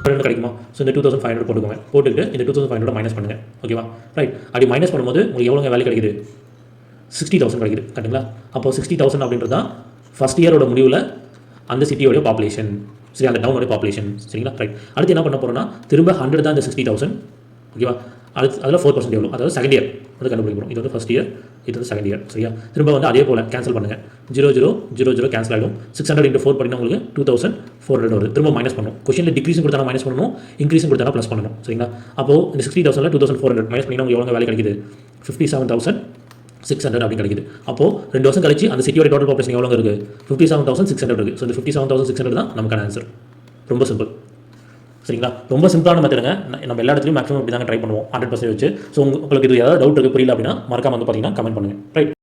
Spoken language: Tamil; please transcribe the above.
2 கிடைக்குமா? ஸோ இந்த 2500 போட்டுக்கோங்க. போட்டுக்கிட்டு இந்த 2500 மைனஸ் பண்ணுங்கள். ஓகேவா? ரைட். அப்படி மைனஸ் பண்ணும்போது உங்களுக்கு எவ்வளோங்க வேல்யூ கிடைக்குது? 60,000 கிடைக்குது. கரெக்டுங்களா? அப்போ 60,000 அப்படின்றது தான் ஃபஸ்ட் இயரோட முடிவில் அந்த சிட்டியோடைய பாப்புலேஷன். சரி, அந்த டவுனோட பாப்புலேஷன். சரிங்களா? ரைட். அடுத்து என்ன பண்ண போகிறோம்னா திரும்ப 100 தான் இந்த 60,000. ஓகேவா? அடுத்து அதில் 4% எவ்வளோ, அதாவது செகண்ட் இயர் வந்து கண்டுபிடிக்கணும். இது வந்து ஃபஸ்ட் இயர், இது வந்து செகண்ட் இயர். சரியா? திரும்ப வந்து அதே போல் கேன்சல் பண்ணுங்கள். 0000 கேன்சல் ஆகிடும். 600 × 4 பண்ணினா உங்களுக்கு 2400 வருது. திரும்ப மைனஸ் பண்ணணும். கொஷனில் டிக்ரீஸும் கொடுத்தா மைனஸ் பண்ணணும், இன்க்ரீஸும் கொடுத்தா ப்ளஸ் பண்ணணும். சரிங்களா? அப்போது இந்த 60,000ல் 2400 மைனஸ் பண்ணினா உங்களுக்கு எவ்வளோ வேலை கிடைக்குது? 57,600 அப்படி கிடைக்குது. அப்போது 2 வருஷம் கழிச்சு அந்த சிட்டியோட டோட்டல் பாப்புலேஷன் எவ்வளோ இருக்குது? 57,600 இருக்குது. ஸோ இந்த 57,600 தான் நமக்கான ஆன்சர். ரொம்ப சிம்பிள். சரிங்களா? ரொம்ப சிம்பிளான மெத்தடுங்க. நம்ம எல்லா இடத்துலையும் மேக்ஸிமம் இப்படி தாங்க ட்ரை பண்ணுவோம் 100% வச்சு. ஸோ உங்களுக்கு இது ஏதாவது டவுட் இருக்குது புரியல அப்படின்னா மறக்காம வந்து பார்த்தீங்கன்னா கமெண்ட் பண்ணுங்கள். ரைட்.